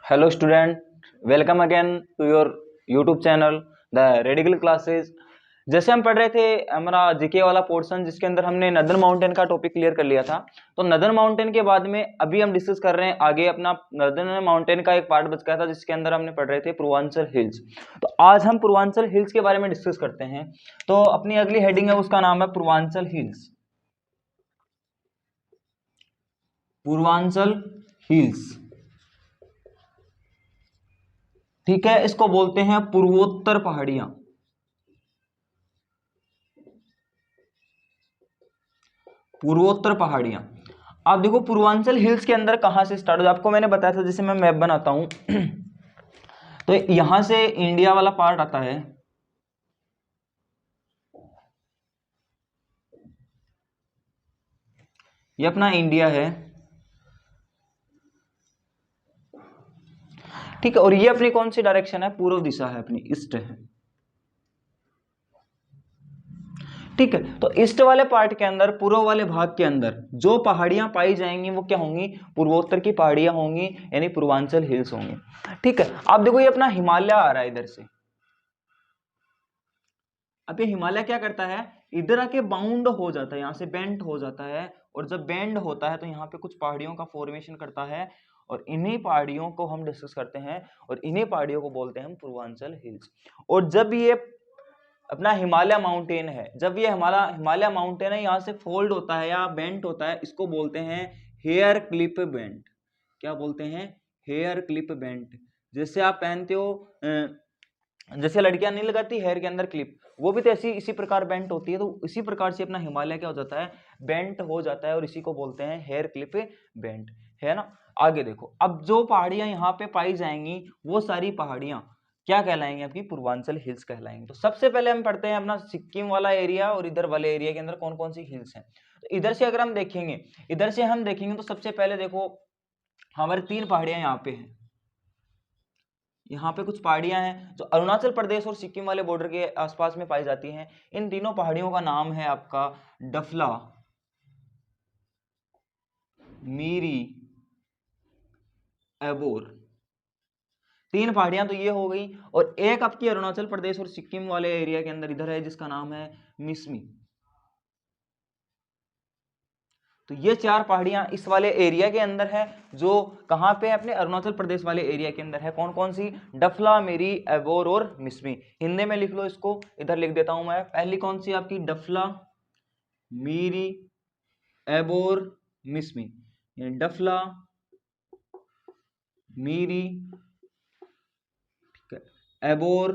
Hello student, welcome again to your YouTube channel The Radical Classes। जैसे हम पढ़ रहे थे हमारा जीके वाला पोर्शन जिसके अंदर हमने नदर्न माउंटेन का टॉपिक क्लियर कर लिया था। तो नदर्न माउंटेन के बाद में अभी हम डिस्कस कर रहे हैं आगे अपना नदर्न माउंटेन का एक पार्ट बच गया था जिसके अंदर हमने पढ़ रहे थे पूर्वांचल हिल्स। तो आज हम पूर्वांचल हिल्स के बारे में डिस्कस करते हैं। तो अपनी अगली हेडिंग है उसका नाम है पूर्वांचल हिल्स। पूर्वांचल हिल्स, ठीक है, इसको बोलते हैं पूर्वोत्तर पहाड़ियां। पूर्वोत्तर पहाड़ियां। आप देखो पूर्वांचल हिल्स के अंदर कहां से स्टार्ट हो, आपको मैंने बताया था, जैसे मैं मैप बनाता हूं तो यहां से इंडिया वाला पार्ट आता है, ये अपना इंडिया है, ठीक है। और ये अपनी कौन सी डायरेक्शन है, पूर्व दिशा है, अपनी ईस्ट है, ठीक है। तो ईस्ट वाले पार्ट के अंदर, पूर्व वाले भाग के अंदर जो पहाड़ियां पाई जाएंगी वो क्या होंगी, पूर्वोत्तर की पहाड़ियां होंगी, यानी पूर्वांचल हिल्स होंगी, ठीक है। आप देखो ये अपना हिमालय आ रहा है इधर से। अब ये हिमालय क्या करता है, इधर आके बाउंड हो जाता है, यहां से बेंट हो जाता है, और जब बेंड होता है तो यहाँ पे कुछ पहाड़ियों का फॉर्मेशन करता है, और इन्हीं पहाड़ियों को हम डिस्कस करते हैं, और इन्हीं पहाड़ियों को बोलते हैं हम पूर्वांचल हिल्स। और जब ये अपना हिमालय माउंटेन है, जब ये हिमालय माउंटेन है यहाँ से फोल्ड होता है या बेंट होता है, इसको बोलते हैं हेयर क्लिप बेंट। क्या बोलते हैं, हेयर क्लिप बेंट। जैसे आप पहनते हो जैसे लड़कियां नहीं लगाती हेयर के अंदर क्लिप, वो भी तो ऐसी इसी प्रकार बेंट होती है। तो इसी प्रकार से अपना हिमालय क्या हो जाता है, बेंट हो जाता है, और इसी को बोलते हैं हेयर क्लिप बेंट, है ना। आगे देखो, अब जो पहाड़ियां यहाँ पे पाई जाएंगी वो सारी पहाड़ियां क्या कहलाएंगे, आपकी पूर्वांचल हिल्स कहलाएंगे। तो सबसे पहले हम पढ़ते हैं अपना सिक्किम वाला एरिया, और इधर वाले एरिया के अंदर कौन कौन सी हिल्स हैं। तो इधर से अगर हम देखेंगे, इधर से हम देखेंगे तो सबसे पहले देखो हमारी तीन पहाड़ियां यहाँ पे हैं। यहाँ पे कुछ पहाड़ियां हैं जो अरुणाचल प्रदेश और सिक्किम वाले बॉर्डर के आसपास में पाई जाती हैं। इन तीनों पहाड़ियों का नाम है आपका डफला, मीरी, एबोर। तीन पहाड़ियां तो ये हो गई, और एक आपकी अरुणाचल प्रदेश और सिक्किम वाले एरिया के अंदर इधर है जिसका नाम है मिसमी। तो ये चार पहाड़ियां इस वाले एरिया के अंदर है, जो कहां पे है, अपने अरुणाचल प्रदेश वाले एरिया के अंदर है। कौन कौन सी, डफला, मेरी, एबोर और मिसमी। हिंदी में लिख लो इसको, इधर लिख देता हूं मैं। पहली कौन सी आपकी, डफला, मीरी, एबोर, मिसमी। डफला, मीरी, एबोर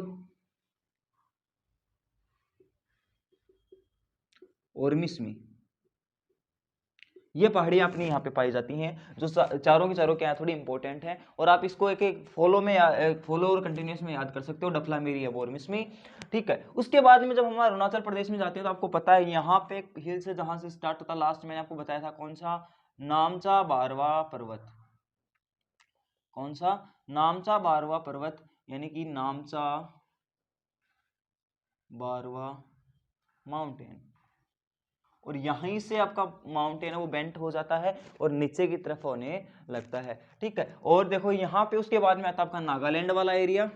और मिसमी, ये पहाड़ियां अपनी यहाँ पे पाई जाती हैं, जो चारों की चारों क्या है, थोड़ी इंपॉर्टेंट है। और आप इसको एक एक फॉलो और कंटिन्यूस में याद कर सकते हो, डफला, मेरी, एबोर, मिसमी, ठीक है। उसके बाद में जब हम अरुणाचल प्रदेश में जाते हैं तो आपको पता है यहाँ पे एक हिल से जहां से स्टार्ट होता है, लास्ट मैंने आपको बताया था कौन सा, नामचा बारवा पर्वत। कौन सा, नामचा बारवा पर्वत, यानी कि नामचा बारवा माउंटेन। और यहीं से आपका माउंटेन है वो बेंट हो जाता है और नीचे की तरफ होने लगता है, ठीक है। और देखो यहाँ पे उसके बाद में आता है आपका नागालैंड वाला एरिया।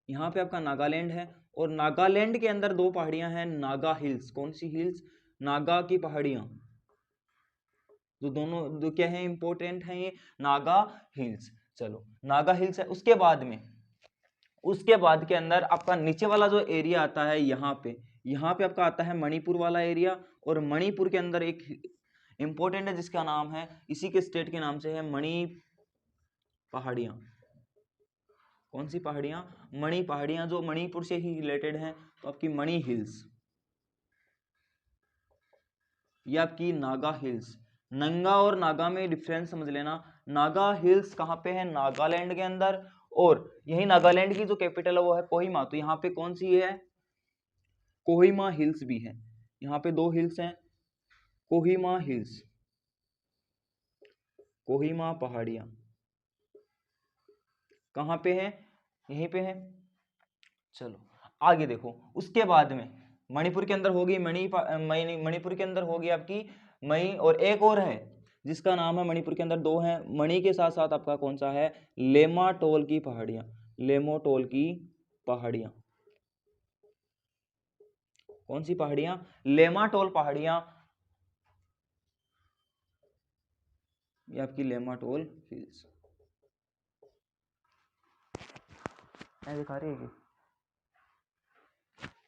यहाँ पे आपका नागालैंड है, और नागालैंड के अंदर दो पहाड़ियां हैं, नागा हिल्स। कौन सी हिल्स, नागा की पहाड़ियां, जो दोनों जो क्या है, इंपॉर्टेंट है ये, नागा हिल्स। चलो नागा हिल्स है। उसके बाद के अंदर आपका नीचे वाला जो एरिया आता है, यहाँ पे आपका आता है मणिपुर वाला एरिया। और मणिपुर के अंदर एक इंपॉर्टेंट है जिसका नाम है, इसी के स्टेट के नाम से है, मणि पहाड़ियां। कौन सी पहाड़ियां, मणि पहाड़ियां, जो मणिपुर से ही रिलेटेड हैं। तो आपकी मणि हिल्स, ये आपकी नागा हिल्स। नंगा और नागा में डिफरेंस समझ लेना। नागा हिल्स कहाँ पे है, नागालैंड के अंदर, और यही नागालैंड की जो कैपिटल है वो है कोहिमा। तो यहाँ पे कौन सी है, कोहिमा हिल्स भी है। यहाँ पे दो हिल्स हैं, कोहिमा हिल्स, कोहिमा पहाड़ियां कहाँ पे है, यहीं पे है। चलो आगे देखो, उसके बाद में मणिपुर के अंदर होगी मणिपुर के अंदर होगी आपकी मई, और एक और है जिसका नाम है, मणिपुर के अंदर 2 हैं, मणि के साथ साथ आपका कौन सा है, लेमाटोल की पहाड़ियां, लेमाटोल की पहाड़ियां। कौन सी पहाड़ियां, लेमाटोल पहाड़ियां, ये आपकी लेमाटोल हिल्स दिखा रही है कि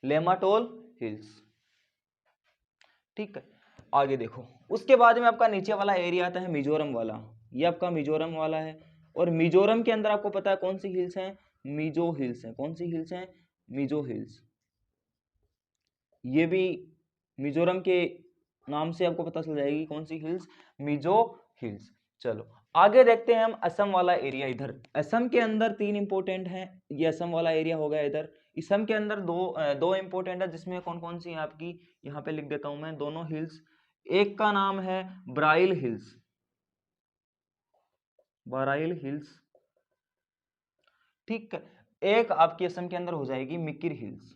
लेमाटोल हिल्स। ठीक है, आगे देखो, उसके बाद में आपका नीचे वाला एरिया आता है मिजोरम वाला, ये आपका मिजोरम वाला है। और मिजोरम के अंदर आपको पता है कौन सी हिल्स हैं, मिजो हिल्स हैं। कौन सी हिल्स हैं, मिजो हिल्स। ये भी मिजोरम के नाम से आपको पता चल जाएगी कौन सी हिल्स, मिजो हिल्स। चलो आगे देखते हैं हम असम वाला एरिया। इधर असम के अंदर 3 इंपोर्टेंट हैं, ये असम वाला एरिया हो गया। इधर असम के अंदर दो इंपोर्टेंट है, जिसमें कौन कौन सी है आपकी, यहाँ पे लिख देता हूं मैं दोनों हिल्स। एक का नाम है ब्राइल हिल्स, ब्राइल हिल्स, ठीक है। एक आपकी असम के अंदर हो जाएगी मिकिर हिल्स,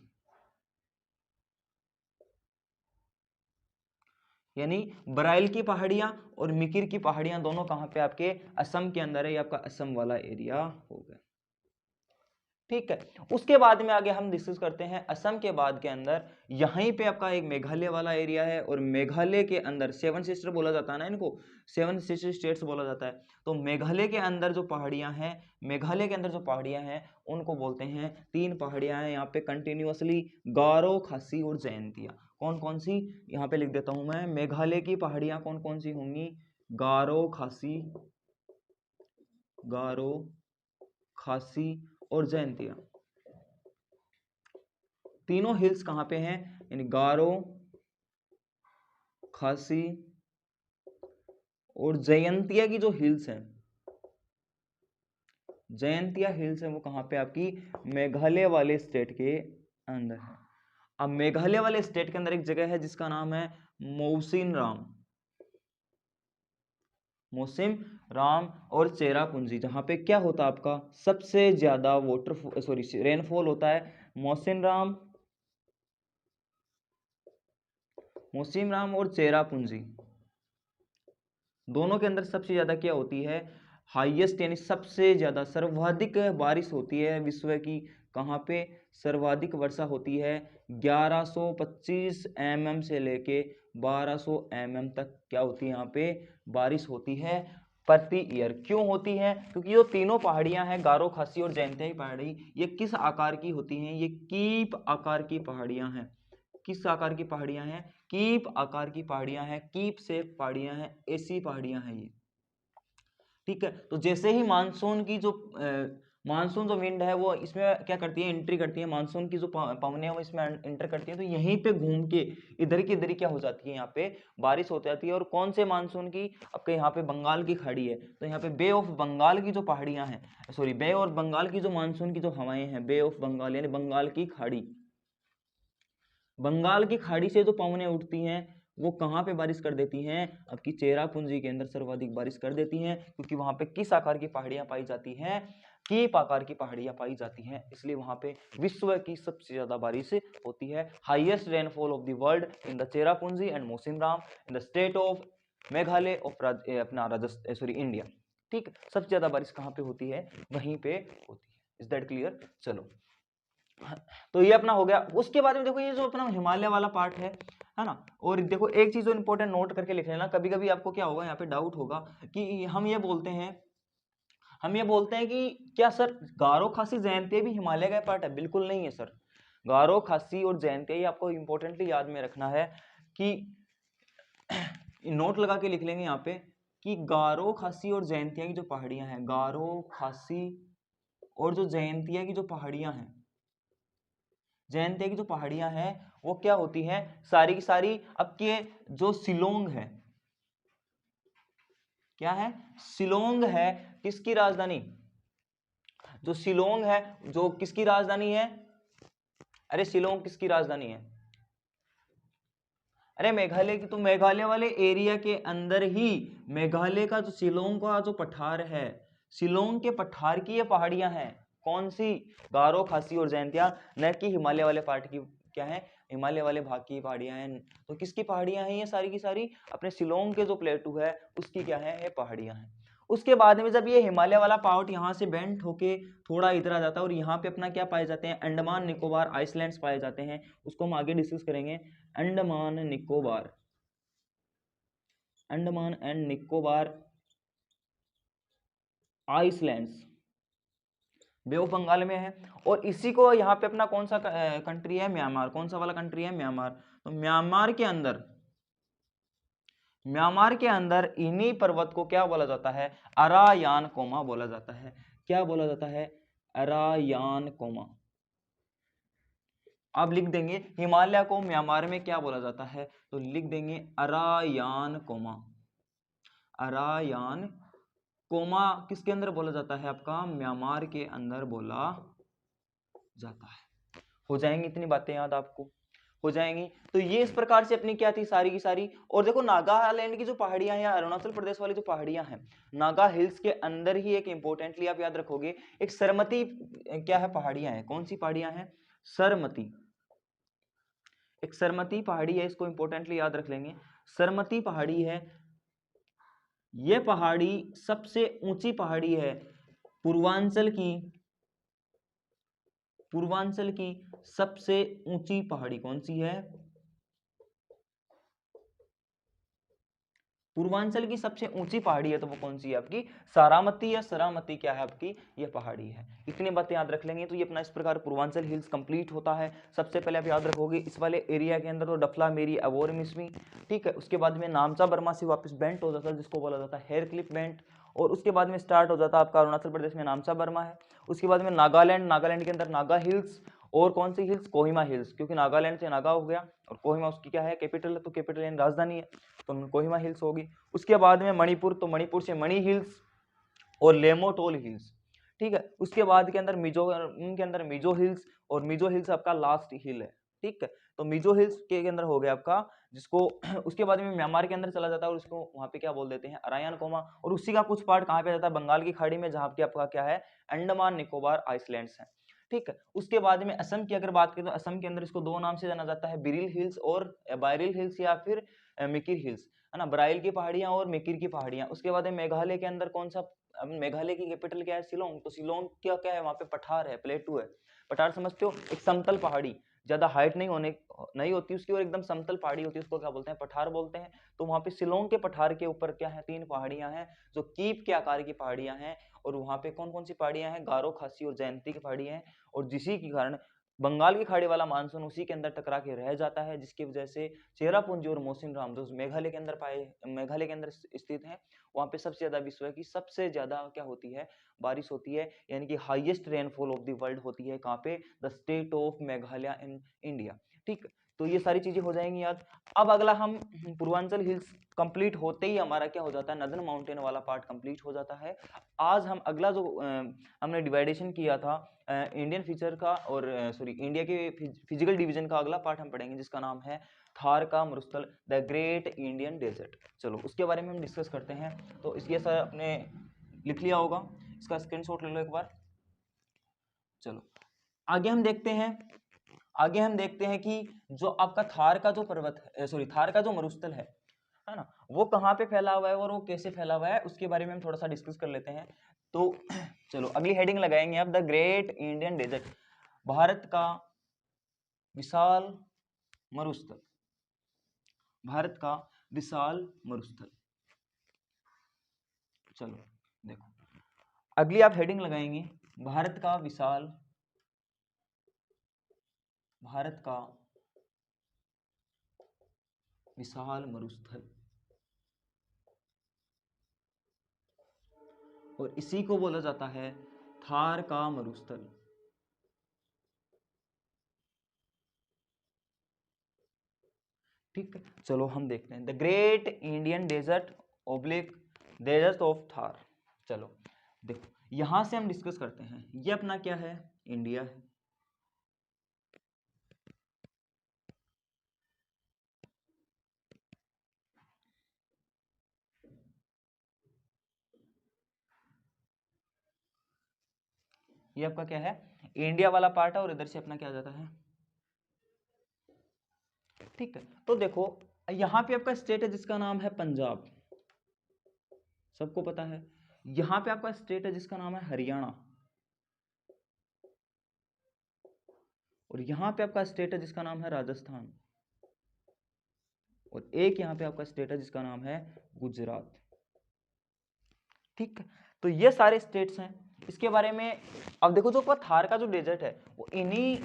यानी बराइल की पहाड़ियां और मिकिर की पहाड़ियां दोनों कहां पे आपके असम के अंदर है, ये आपका असम वाला एरिया हो गया। ठीक है, उसके बाद में आगे हम डिस्कस करते हैं असम के बाद के अंदर यहीं पे आपका एक मेघालय वाला एरिया है। और मेघालय के अंदर 7 सिस्टर बोला जाता है ना, इनको 7 सिस्टर स्टेट्स बोला जाता है। तो मेघालय के अंदर जो पहाड़ियां हैं, मेघालय के अंदर जो पहाड़ियां हैं उनको बोलते हैं, 3 पहाड़ियां हैं यहाँ पे कंटिन्यूअसली, गारो, खासी और जयंतिया। कौन कौन सी, यहाँ पे लिख देता हूं मैं, मेघालय की पहाड़ियां कौन कौन सी होंगी, गारो, खासी, गारो, खासी और जयंतिया। तीनों हिल्स कहां पे हैं, यानी गारो, खासी और जयंतिया की जो हिल्स हैं, जयंतिया हिल्स है, वो कहां पे आपकी मेघालय वाले स्टेट के अंदर है। अब मेघालय वाले स्टेट के अंदर एक जगह है जिसका नाम है मौसिनराम, मौसिम राम और चेरापूंजी, जहां पे क्या होता है आपका सबसे ज्यादा रेनफॉल होता है। मौसिनराम, मौसिनराम और चेरापूंजी दोनों के अंदर सबसे ज्यादा क्या होती है, हाईएस्ट यानी सबसे ज्यादा सर्वाधिक बारिश होती है विश्व की। कहां पे सर्वाधिक वर्षा होती है, 1125 mm से लेके 1200 mm तक क्या होती है यहाँ पे बारिश होती है प्रति ईयर। क्यों होती है, क्योंकि जो तीनों पहाड़ियां हैं, गारो, खासी और जयंतिया की पहाड़ी, ये किस आकार की होती हैं, ये कीप आकार की पहाड़ियां हैं। किस आकार की पहाड़ियां हैं, कीप आकार की पहाड़ियां हैं, कीप से पहाड़ियां हैं, ऐसी पहाड़ियां हैं ये। ठीक है, तो जैसे ही मानसून की जो मानसून जो विंड है वो इसमें क्या करती है, एंट्री करती है, मानसून की जो पवनें हैं वो इसमें एंटर करती है, तो यहीं पे घूम के इधर की इधर क्या हो जाती है, यहाँ पे बारिश हो जाती है। और कौन से मानसून की, आपके यहाँ पे बंगाल की खाड़ी है, तो यहाँ पे बे ऑफ बंगाल की जो पहाड़ियां हैं, सॉरी बे और बंगाल की जो मानसून की जो हवाएं हैं, बे ऑफ बंगाल यानी बंगाल की खाड़ी, बंगाल की खाड़ी से जो पवनें उठती हैं वो कहाँ पे बारिश कर देती हैं, आपकी चेरापूंजी के अंदर सर्वाधिक बारिश कर देती हैं। क्योंकि वहां पे किस आकार की पहाड़ियां पाई जाती हैं, कीप आकार की पहाड़ियां पाई जाती हैं, इसलिए वहां पे विश्व की सबसे ज्यादा बारिश होती है। Highest rainfall of the world in the Cherrapunji and Mawsynram in the state of Meghalaya of अपना राजस्थान, सॉरी इंडिया। ठीक, सबसे ज्यादा बारिश कहाँ पे होती है, वहीं पे होती है। Is that clear. चलो, तो ये अपना हो गया। उसके बाद में देखो ये जो अपना हिमालय वाला पार्ट है ना। और देखो एक चीज जो इंपॉर्टेंट नोट करके लिख लेना, कभी कभी आपको क्या होगा यहाँ पे डाउट होगा कि हम ये बोलते हैं कि क्या सर गारो, खासी, जयंतिया भी हिमालय का पार्ट है, बिल्कुल नहीं है सर। गारो, खासी और जयंतिया ये आपको इंपॉर्टेंटली याद में रखना है कि नोट लगा के लिख लेंगे यहाँ पे कि गारो, खासी और जयंतिया की जो पहाड़ियां हैं, गारो, खासी और जो जयंतिया की जो पहाड़ियां हैं, जयंतिया की जो पहाड़ियां हैं वो क्या होती हैं, सारी की सारी आपके जो शिलोंग है, क्या है, शिलोंग है, किसकी राजधानी, जो शिलोंग है, जो किसकी राजधानी है, अरे शिलोंग किसकी राजधानी है, अरे मेघालय की। तो मेघालय वाले एरिया के अंदर ही मेघालय का जो शिलोंग का जो पठार है, शिलोंग के पठार की ये पहाड़ियां हैं। कौन सी, गारो, खासी और जयंतिया, न कि हिमालय वाले पार्ट की क्या है, हिमालय वाले भाग की पहाड़ियां हैं। तो किसकी पहाड़ियां हैं ये सारी की सारी? अपने शिलोंग के जो प्लेटू है उसकी क्या है, ये पहाड़ियां हैं। उसके बाद में जब ये हिमालय वाला पार्ट यहाँ से बेंट होके थोड़ा इधर आ जाता है और यहाँ पे अपना क्या पाए जाते हैं, अंडमान निकोबार आइसलैंड्स पाए जाते हैं। उसको हम आगे डिस्कस करेंगे। Andaman Nicobar, Andaman and Nicobar islands bay of Bengal में है। और इसी को यहाँ पे अपना कौन सा कंट्री है, म्यांमार। कौन सा वाला कंट्री है, म्यांमार। तो म्यांमार के अंदर, म्यांमार के अंदर इन्हीं पर्वत को क्या बोला जाता है, अरायान कोमा बोला जाता है। क्या बोला जाता है, अरायान कोमा। आप लिख देंगे हिमालय को म्यांमार में क्या बोला जाता है, तो लिख देंगे अरायान कोमा। अरायान कोमा किसके अंदर बोला जाता है, आपका म्यांमार के अंदर बोला जाता है। हो जाएंगी इतनी बातें याद आपको, हो जाएंगी। तो ये इस प्रकार से अपनी क्या थी सारी की सारी। और देखो नागालैंड की जो पहाड़ियां हैं या अरुणाचल प्रदेश वाली जो पहाड़ियां हैं, नागा हिल्स के अंदर ही एक इंपॉर्टेंटली आप याद रखोगे, एक सरमती क्या है, पहाड़ियां हैं। कौन सी पहाड़ियां हैं, सरमती। एक सरमती पहाड़ी है, इसको इंपॉर्टेंटली याद रख लेंगे। सरमती पहाड़ी है, यह पहाड़ी सबसे ऊंची पहाड़ी है पूर्वांचल की, पूर्वांचल की सबसे ऊंची पहाड़ी कौन सी है, पूर्वांचल की सबसे ऊंची पहाड़ी है तो वो कौन सी है आपकी, सारामती या सरामती क्या है आपकी, ये पहाड़ी है। इतनी बातें याद रख लेंगे तो ये अपना इस प्रकार पूर्वांचल हिल्स कंप्लीट होता है। सबसे पहले आप याद रखोगे इस वाले एरिया के अंदर तो डफला मेरी अबोर मिसमी, ठीक है। उसके बाद में नामचा बर्मा से वापस बेंट हो जाता है जिसको बोला जाता है हेयर क्लिप बेंट। और उसके बाद में स्टार्ट हो जाता है आपका अरुणाचल प्रदेश में नामचा बर्मा है। उसके बाद में नागालैंड, नागालैंड के अंदर नागा हिल्स। और कौन सी हिल्स, कोहिमा हिल्स, क्योंकि नागालैंड से नागा हो गया और कोहिमा उसकी क्या है, कैपिटल है, तो कैपिटल यानी राजधानी है, तो कोहिमा हिल्स होगी। उसके बाद में मणिपुर, तो मणिपुर से मणि हिल्स और लेमोटोल हिल्स, ठीक है। उसके बाद के अंदर मिजोरम के अंदर मिजो हिल्स, और मिजो हिल्स आपका लास्ट हिल है, ठीक है। तो मिजो हिल्स के अंदर हो गया आपका, जिसको उसके बाद में म्यांमार के अंदर चला जाता है और उसको वहां पे क्या बोल देते हैं, अरायान कोमा। और उसी का कुछ पार्ट कहाँ पे जाता है, बंगाल की खाड़ी में, जहाँ पे आपका क्या है, अंडमान निकोबार आइसलैंड्स है, ठीक है। उसके बाद में असम की अगर बात करें तो असम के अंदर इसको दो नाम से जाना जाता है, बिरिल हिल्स और बायरिल हिल्स या फिर मिकिर हिल्स, है ना, बराइल की पहाड़ियां और मिकिर की पहाड़ियां। उसके बाद मेघालय के अंदर कौन सा, अब मेघालय की कैपिटल क्या है, शिलोंग, तो शिलोंग क्या क्या है वहां पे, पठार है, प्लेटू है। पठार समझते हो, एक समतल पहाड़ी, ज्यादा हाइट नहीं होती उसकी, और एकदम समतल पहाड़ी होती है, उसको क्या बोलते हैं, पठार बोलते हैं। तो वहां पे शिलोंग के पठार के ऊपर क्या है, तीन पहाड़ियां हैं जो कीप के आकार की पहाड़ियां हैं। और वहां पे कौन कौन सी पहाड़ियां हैं, गारो, खासी और जयंती की पहाड़ियां हैं। और जिसी के कारण बंगाल की खाड़ी वाला मानसून उसी के अंदर टकरा के रह जाता है, जिसकी वजह से चेरापूंजी और मोसिनराम जो मेघालय के अंदर मेघालय के अंदर स्थित है, वहां पे सबसे ज्यादा विश्व की सबसे ज्यादा क्या होती है, बारिश होती है, यानी कि highest rainfall of the world होती है कहाँ पे, the state of Meghalaya in India, ठीक। तो ये सारी चीजें हो जाएंगी याद। अब अगला हम पूर्वांचल हिल्स कंप्लीट होते ही हमारा क्या हो जाता है, नदन माउंटेन वाला पार्ट कंप्लीट हो जाता है। आज हम अगला जो हमने डिवाइडेशन किया था इंडियन फीचर का, और सॉरी इंडिया के फिजिकल डिवीजन का अगला पार्ट हम पढ़ेंगे जिसका नाम है थार का मरुस्थल, द ग्रेट इंडियन डेजर्ट। चलो उसके बारे में हम डिस्कस करते हैं। तो इसके सर अपने लिख लिया होगा, इसका स्क्रीनशॉट ले लो एक बार। चलो आगे हम देखते हैं, आगे हम देखते हैं कि जो आपका थार का जो पर्वत है, सॉरी थार का जो मरुस्थल है ना, वो कहाँ पे फैला हुआ है और वो कैसे फैला हुआ है, उसके बारे में हम थोड़ा सा डिस्कस कर लेते हैं। तो चलो अगली हेडिंग लगाएंगे आप, the great Indian desert, Bharat का विशाल मरुस्थल, भारत का विशाल मरुस्थल। चलो देखो अगली आप हेडिंग लगाएंगे, भारत का विशाल, भारत का विशाल मरुस्थल, और इसी को बोला जाता है थार का मरुस्थल। ठीक है, चलो हम देखते हैं the great Indian desert oblique desert of Thar. चलो देखो यहां से हम डिस्कस करते हैं, ये अपना क्या है, इंडिया है, ये आपका क्या है, इंडिया वाला पार्ट है, और इधर से अपना क्या आ जाता है, ठीक है, तो देखो यहाँ पे आपका स्टेट है जिसका नाम है पंजाब, सबको पता है। यहाँ पे आपका स्टेट है जिसका नाम है हरियाणा, और यहाँ पे आपका स्टेट है जिसका नाम है राजस्थान, और एक यहाँ पे आपका स्टेट है जिसका नाम है गुजरात। ठीक है, तो ये सारे स्टेट्स हैं। इसके बारे में अब देखो, जो थार का जो डेजर्ट है वो इन्हीं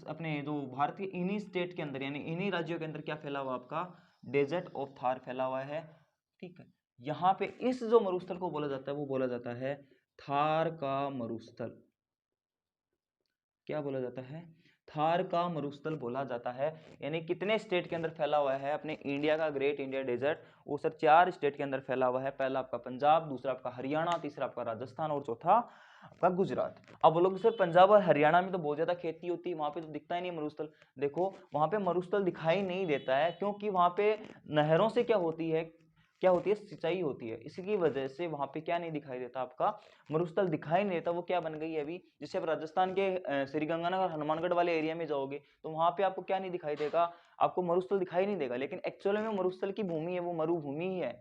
अपने जो भारत के इन्हीं स्टेट के अंदर यानी इन्हीं राज्यों के अंदर क्या फैला हुआ, आपका डेजर्ट ऑफ थार फैला हुआ है। ठीक है, यहाँ पे इस जो मरुस्थल को बोला जाता है वो बोला जाता है थार का मरुस्थल। क्या बोला जाता है? थार का मरुस्थल बोला जाता है। यानी कितने स्टेट के अंदर फैला हुआ है अपने इंडिया का ग्रेट इंडिया डेजर्ट? वो सर 4 स्टेट के अंदर फैला हुआ है। पहला आपका पंजाब, दूसरा आपका हरियाणा, तीसरा आपका राजस्थान और चौथा आपका गुजरात। अब बोलोगे सर पंजाब और हरियाणा में तो बहुत ज्यादा खेती होती है, वहां पे तो दिखता ही नहीं मरुस्थल। देखो वहां पे मरुस्थल दिखाई नहीं देता है क्योंकि वहां पे नहरों से क्या होती है, सिंचाई होती है। इसी वजह से वहां पे क्या नहीं दिखाई देता, आपका मरुस्थल दिखाई नहीं देता। वो क्या बन गई है अभी, जैसे आप राजस्थान के श्रीगंगानगर हनुमानगढ़ वाले एरिया में जाओगे तो वहां पे आपको क्या नहीं दिखाई देगा, आपको मरुस्थल दिखाई नहीं देगा। लेकिन एक्चुअल में मरुस्थल की भूमि है वो मरुभूमि ही है,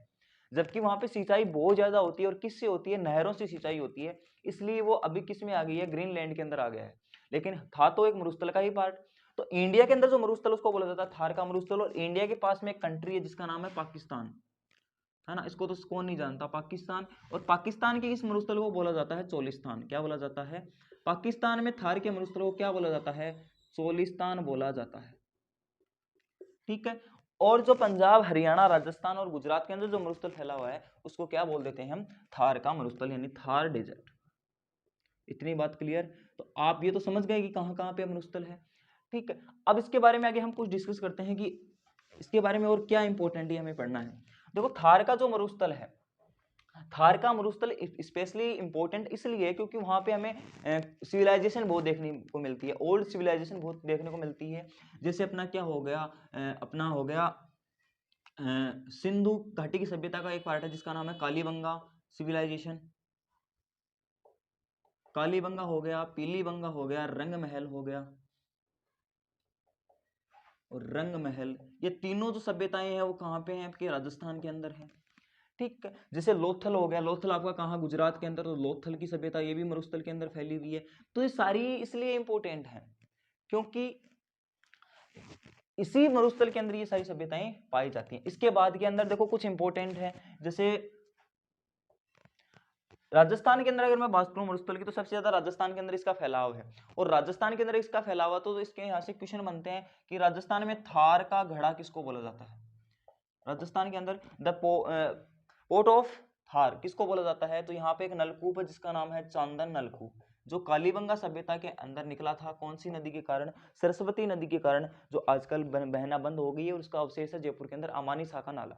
जबकि वहां पे सिंचाई बहुत ज्यादा होती है। और किससे होती है? नहरों से सिंचाई होती है। इसलिए वो अभी किस में आ गई है? ग्रीनलैंड के अंदर आ गया है। लेकिन था तो एक मरुस्थल का ही पार्ट। तो इंडिया के अंदर जो मरुस्थल उसको बोला जाता है थार का मरुस्थल। और इंडिया के पास में एक कंट्री है जिसका नाम है पाकिस्तान, है ना। इसको तो कौन नहीं जानता, पाकिस्तान। और पाकिस्तान के इस मरुस्थल को बोला जाता है चोलिस्तान। क्या बोला जाता है? पाकिस्तान में थार के मरुस्थल को क्या बोला जाता है? चोलिस्तान बोला जाता है। ठीक है, और जो पंजाब, हरियाणा, राजस्थान और गुजरात के अंदर जो मरुस्थल फैला हुआ है उसको क्या बोल देते हैं हम? थार का मरुस्थल यानी थार डेजर्ट। इतनी बात क्लियर? तो आप ये तो समझ गए कि कहां कहां पे मरुस्थल है। ठीक है, अब इसके बारे में आगे हम कुछ डिस्कस करते हैं कि इसके बारे में और क्या इंपॉर्टेंट हमें पढ़ना है। देखो थार का जो मरुस्थल है, थार का मरुस्थल स्पेशली इंपॉर्टेंट इसलिए क्योंकि वहां पे हमें सिविलाइजेशन बहुत देखने को मिलती है, ओल्ड सिविलाइजेशन बहुत देखने को मिलती है। जैसे अपना क्या हो गया, अपना हो गया सिंधु घाटी की सभ्यता का एक पार्ट है जिसका नाम है कालीबंगा सिविलाइजेशन। कालीबंगा हो गया, पीलीबंगा हो गया, रंग महल हो गया और रंग महल। ये तीनों जो सभ्यताएं हैं वो कहाँ पे हैं? आपके राजस्थान के अंदर है। ठीक है, जैसे लोथल हो गया, लोथल आपका कहाँ? गुजरात के अंदर। तो लोथल की सभ्यता ये भी मरुस्थल के अंदर फैली हुई है। तो ये सारी इसलिए इंपॉर्टेंट है क्योंकि इसी मरुस्थल के अंदर ये सारी सभ्यताएं पाई जाती हैं। इसके बाद के अंदर देखो कुछ इंपॉर्टेंट है, जैसे राजस्थान के अंदर अगर मैं बात करूं मरुस्थल की, तो सबसे ज्यादा राजस्थान के अंदर इसका फैलाव है। और राजस्थान के अंदर इसका फैलाव है तो इसके यहाँ से क्वेश्चन बनते हैं कि राजस्थान में थार का घड़ा किसको बोला जाता है? राजस्थान के अंदर द पोर्ट ऑफ थार किसको बोला जाता है? तो यहाँ पे एक नलकूप है जिसका नाम है चांदन नलकूप, जो कालीबंगा सभ्यता के अंदर निकला था। कौन सी नदी के कारण? सरस्वती नदी के कारण, जो आजकल बहना बंद हो गई है और उसका अवशेष है जयपुर के अंदर अमानी शाखा नाला।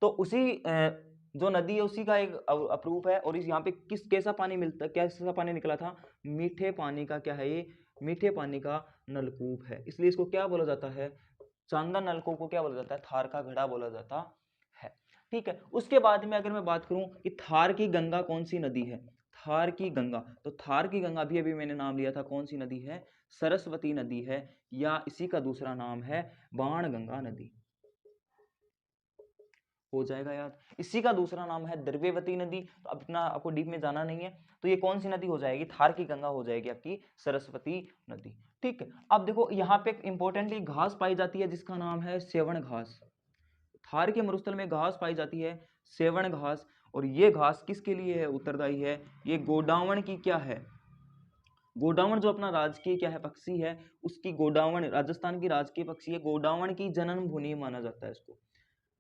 तो उसी जो नदी है उसी का एक अप्रूप है। और इस यहाँ पे किस कैसा पानी मिलता है, कैसा पानी निकला था? मीठे पानी का। क्या है ये? मीठे पानी का नलकूप है। इसलिए इसको क्या बोला जाता है? चांदन नलकूप को क्या बोला जाता है? थार का घड़ा बोला जाता है। ठीक है, उसके बाद में अगर मैं बात करूं कि थार की गंगा कौन सी नदी है? थार की गंगा, तो थार की गंगा भी अभी मैंने नाम लिया था, कौन सी नदी है? सरस्वती नदी है, या इसी का दूसरा नाम है बाण गंगा नदी। हो जाएगा याद। इसी का दूसरा नाम है द्रव्यवती नदी। तो अब इतना आपको डीप में जाना नहीं है। तो ये कौन सी नदी हो जाएगी? थार की गंगा हो जाएगी आपकी सरस्वती नदी। ठीक है, अब देखो यहाँ पे एक इंपॉर्टेंटली घास पाई जाती है जिसका नाम है सेवण घास। थार के मरुस्थल में घास पाई जाती है, सेवण घास। और ये घास किसके लिए है उत्तरदायी है? ये गोडावण की क्या है? गोडावण जो अपना राजकीय क्या है? पक्षी है। उसकी गोडावण राजस्थान की राजकीय पक्षी है। गोडावण की जन्मभूमि माना जाता है इसको।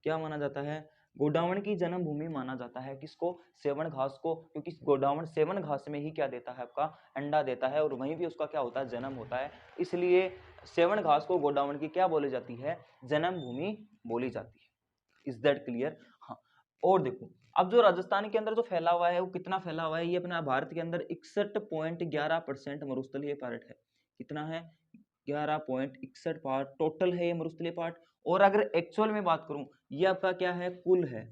क्या माना जाता है? गोडावण की जन्मभूमि माना जाता है। किसको? सेवण घास को। क्योंकि गोडावण सेवण घास में ही क्या देता है? आपका अंडा देता है और वहीं भी उसका क्या होता है? जन्म होता है। इसलिए सेवण घास को गोडावण की क्या बोली जाती है? जन्मभूमि बोली जाती है। Is that clear? हाँ। और देखो अब जो राजस्थान के अंदर जो फैला हुआ है वो कितना फैला हुआ है? ये अपना भारत के अंदर 61.11% मरुस्थलीय पार्ट है। कितना है? 11.61 पार्ट टोटल है ये मरुस्थलीय पार्ट। और अगर एक्चुअल में बात करूं, ये आपका क्या है? कुल है।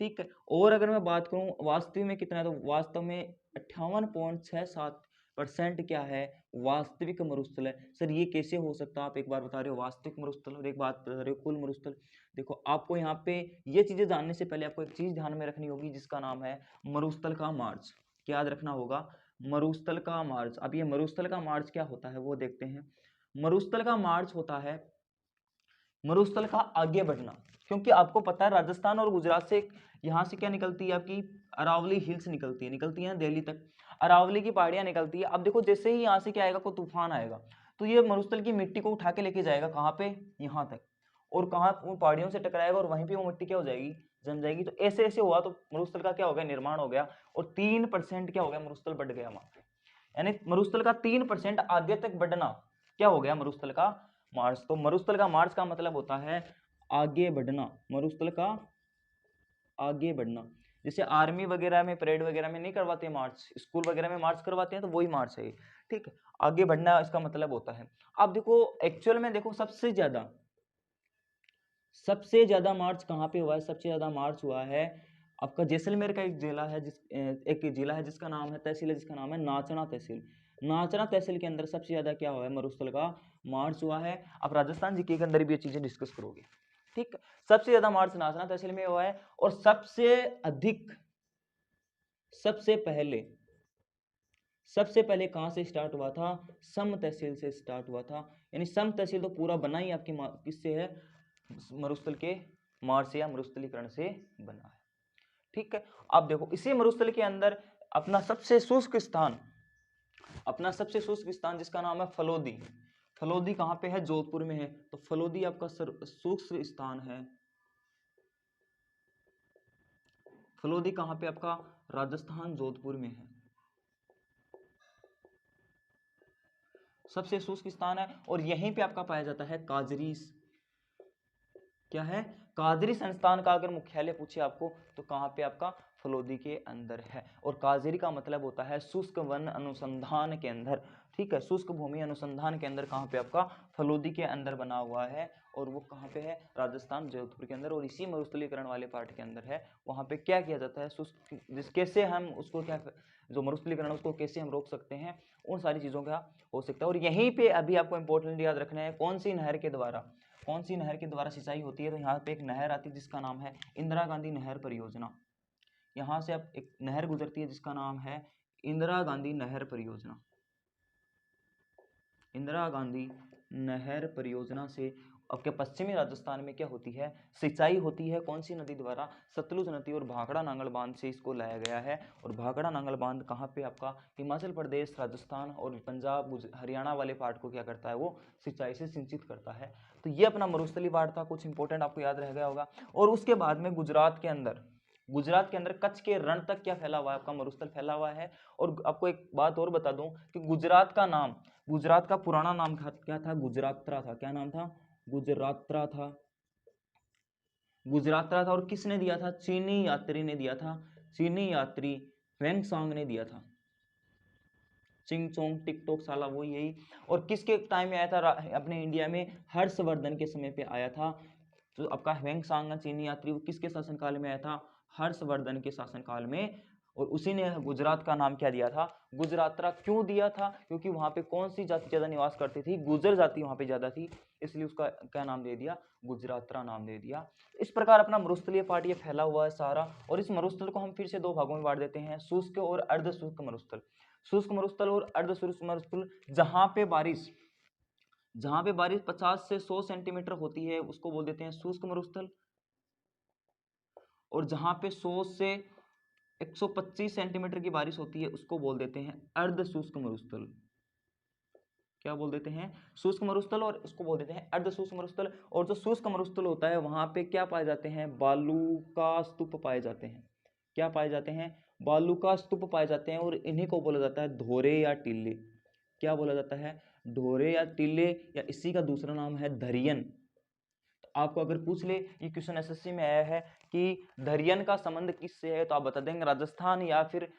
ठीक है, और अगर मैं बात करूं वास्तविक में कितना है, तो वास्तव में 58.67 परसेंट क्या है वास्तविक मरुस्थल है। सर ये कैसे हो सकता है, आप एक बार बता रहे हो वास्तविक मरुस्थल और एक बात बता रहे हो कुल मरुस्थल। देखो आपको यहाँ पे ये चीजें जानने से पहले आपको एक चीज ध्यान में रखनी होगी जिसका नाम है मरुस्थल का मार्च। क्या याद रखना होगा, मरुस्थल का मार्च। अब ये मरुस्थल का मार्च क्या होता है वो देखते हैं। मरुस्थल का मार्च होता है मरुस्थल का आगे बढ़ना, क्योंकि आपको पता है राजस्थान और गुजरात से यहाँ से क्या निकलती है आपकी अरावली हिल्स निकलती है दिल्ली तक, अरावली की पहाड़ियां निकलती है। अब देखो जैसे ही यहाँ से क्या आएगा, कोई तूफान आएगा तो ये मरुस्थल की मिट्टी को उठा के लेके जाएगा कहाँ पे, यहाँ तक, और कहाँ उन पहाड़ियों से टकराएगा और वहीं पे वो मिट्टी क्या हो जाएगी, जम जाएगी। तो ऐसे ऐसे हुआ तो मरुस्थल का क्या हो गया, निर्माण हो गया, और 3% क्या हो गया, मरुस्थल बढ़ गया वहां पे। यानी मरुस्थल का 3% आगे तक बढ़ना क्या हो गया, मरुस्थल का मार्च। तो मरुस्थल का मार्च का मतलब होता है आगे बढ़ना, मरुस्थल का आगे बढ़ना। जैसे आर्मी वगैरह में परेड वगैरह में नहीं करवाते मार्च, स्कूल वगैरह में मार्च करवाते हैं, तो वही मार्च है, ठीक है। आगे बढ़ना इसका मतलब होता है। अब देखो एक्चुअल में देखो सबसे ज्यादा मार्च कहाँ पे हुआ है, सबसे ज्यादा मार्च हुआ है आपका जैसलमेर का एक जिला है जिसका नाम है, तहसील है जिसका नाम है नाचना तहसील। नाचना तहसील के अंदर सबसे ज्यादा क्या हुआ है, मरुस्थल का मार्च हुआ है। आप राजस्थान जीके के अंदर भी ये चीजें डिस्कस करोगे, ठीक। सबसे ज्यादा मार्च नाचना तहसील में हुआ है, और सबसे अधिक सबसे पहले कहां से स्टार्ट हुआ था, सम तहसील से स्टार्ट हुआ था। यानी सम तहसील तो पूरा बना ही आपकी किससे है, मरुस्थल के मार्च से या मरुस्थलीकरण से बना है, ठीक है। अब देखो इसी मरुस्थल के अंदर अपना सबसे शुष्क स्थान जिसका नाम है फलोदी। फलोदी कहां पे है, जोधपुर में है। तो फलोदी आपका शुष्क स्थान है। फलोदी कहां पे आपका, राजस्थान जोधपुर में है, सबसे शुष्क स्थान है। और यहीं पे आपका पाया जाता है काजरी, क्या है, काजरी संस्थान का अगर मुख्यालय पूछे आपको तो कहां पे आपका, फलोदी के अंदर है। और काजरी का मतलब होता है शुष्क वन अनुसंधान केंद्र, ठीक है। शुष्क भूमि अनुसंधान केंद्र कहां पे आपका, फलोदी के अंदर बना हुआ है। और वो कहां पे है, राजस्थान जोधपुर के अंदर, और इसी मरुस्थलीकरण वाले पार्ट के अंदर है। वहां पे क्या किया जाता है, शुष्क कैसे हम उसको क्या, जो मरुस्थलीकरण उसको कैसे हम रोक सकते हैं, उन सारी चीजों का हो सकता है। और यहीं पे अभी आपको इंपॉर्टेंट याद रखना है, कौन सी नहर के द्वारा सिंचाई होती है। तो यहाँ पे एक नहर आती है जिसका नाम है इंदिरा गांधी नहर परियोजना। यहाँ से अब एक नहर गुजरती है जिसका नाम है इंदिरा गांधी नहर परियोजना। इंदिरा गांधी नहर परियोजना से आपके पश्चिमी राजस्थान में क्या होती है, सिंचाई होती है। कौन सी नदी द्वारा, सतलुज नदी और भाखड़ा नांगल बांध से इसको लाया गया है। और भाखड़ा नांगल बांध कहाँ पे आपका, हिमाचल प्रदेश, राजस्थान और पंजाब हरियाणा वाले पार्ट को क्या करता है, वो सिंचाई से सिंचित करता है। तो ये अपना मरुस्थली पार्ट था, कुछ इंपॉर्टेंट आपको याद रह गया होगा। और उसके बाद में गुजरात के अंदर कच्छ के रण तक क्या फैला हुआ है, आपका मरुस्थल फैला हुआ है। और आपको एक बात और बता दूं कि गुजरात का पुराना नाम क्या था, गुजरात्रा था। क्या नाम था, गुजरात्रा था। और किसने दिया था, चीनी यात्री ने दिया था। चीनी यात्री वेंगसांग ने दिया था। चिंगचोंग टिकटोक साला वो यही। और किसके टाइम में आया था, अपने इंडिया में हर्षवर्धन के समय पे आया था। तो आपका वेंगसांग चीनी यात्री वो किसके शासनकाल में आया था, हर्षवर्धन के शासनकाल में। और उसी ने गुजरात का नाम क्या दिया था, गुजरात्रा। क्यों दिया था, क्योंकि वहां पे कौन सी जाति ज्यादा निवास करती थी, गुर्जर जाति वहां पे ज्यादा थी, इसलिए उसका क्या नाम दे दिया, गुजरात्रा नाम दे दिया। इस प्रकार अपना मरुस्थलीय पार्ट ये फैला हुआ है सारा। और इस मरुस्थल को हम फिर से दो भागों में बांट देते हैं, शुष्क और अर्धशुष्क मरुस्थल। शुष्क मरुस्थल और अर्धशुष्क मरुस्थल, जहां पे बारिश 50 से 100 सेंटीमीटर होती है उसको बोल देते हैं शुष्क मरुस्थल। और जहां पे 100 से 125 सेंटीमीटर की बारिश होती है उसको बोल देते हैं अर्धशुष्क मरुस्थल। क्या बोल देते हैं, शुष्क मरुस्थल, और उसको बोल देते हैं अर्धशुष्क मरुस्थल। और जो शुष्क मरुस्थल होता है वहां पे क्या पाए जाते हैं, बालू का स्तूप पाए जाते हैं। क्या पाए जाते हैं, बालू का स्तूप पाए जाते हैं। और इन्हीं को बोला जाता है धोरे या टिल्ले। क्या बोला जाता है, ढोरे या टिल्ले, या इसी का दूसरा नाम है धरियन। तो आपको अगर पूछ ले, ये क्वेश्चन एसएससी में आया है कि धरियन का संबंध किससे है, तो आप बता देंगे राजस्थान या फिर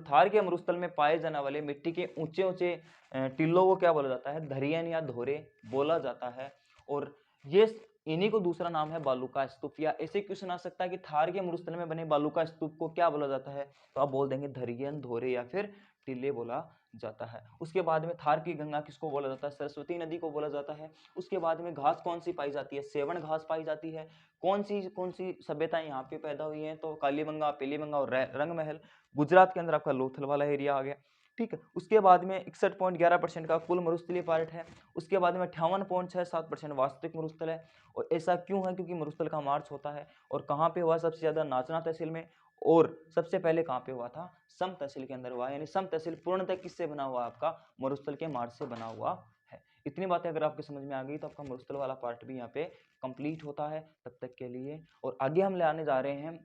थार के मरुस्थल में पाए जाने वाले मिट्टी के ऊंचे ऊंचे टिल्लों को क्या बोला जाता है, धरियन या धोरे बोला जाता है। और ये इन्हीं को दूसरा नाम है बालूका स्तूप। या ऐसे क्वेश्चन आ सकता है कि थार के मरुस्थल में बने बालूका स्तूप को क्या बोला जाता है, तो आप बोल देंगे धरियन, धोरे या फिर टिल्ले बोला जाता है। उसके बाद में थार की गंगा किसको बोला जाता है, सरस्वती नदी को बोला जाता है। उसके बाद में घास कौन सी पाई जाती है, सेवन घास पाई जाती है। कौन सी सभ्यताएं यहाँ पे पैदा हुई हैं, तो कालीबंगा, पीलीबंगा और रंगमहल। गुजरात के अंदर आपका लोथल वाला एरिया आ गया, ठीक है। उसके बाद में 61.11% का कुल मरुस्थलीय पार्ट है। उसके बाद में 58.67% वास्तविक मरुस्थल है। और ऐसा क्यों है, क्योंकि मरुस्थल का मार्च होता है। और कहाँ पे हुआ सबसे ज्यादा, नाचना तहसील में। और सबसे पहले कहाँ पे हुआ था, सम तहसील के अंदर हुआ। यानी सम तहसील पूर्णतः किससे बना हुआ, आपका मरुस्थल के मार्च से बना हुआ है। इतनी बातें अगर आपके समझ में आ गई तो आपका मरुस्थल वाला पार्ट भी यहाँ पे कंप्लीट होता है तब तक के लिए। और आगे हम ले आने जा रहे हैं,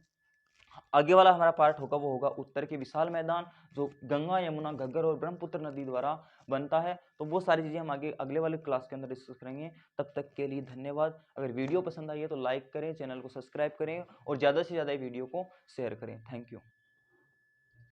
आगे वाला हमारा पार्ट होगा वो होगा उत्तर के विशाल मैदान, जो गंगा, यमुना, घग्गर और ब्रह्मपुत्र नदी द्वारा बनता है। तो वो सारी चीजें हम आगे अगले वाले क्लास के अंदर डिस्कस करेंगे। तब तक के लिए धन्यवाद। अगर वीडियो पसंद आई है तो लाइक करें, चैनल को सब्सक्राइब करें और ज्यादा से ज्यादा वीडियो को शेयर करें। Thank you.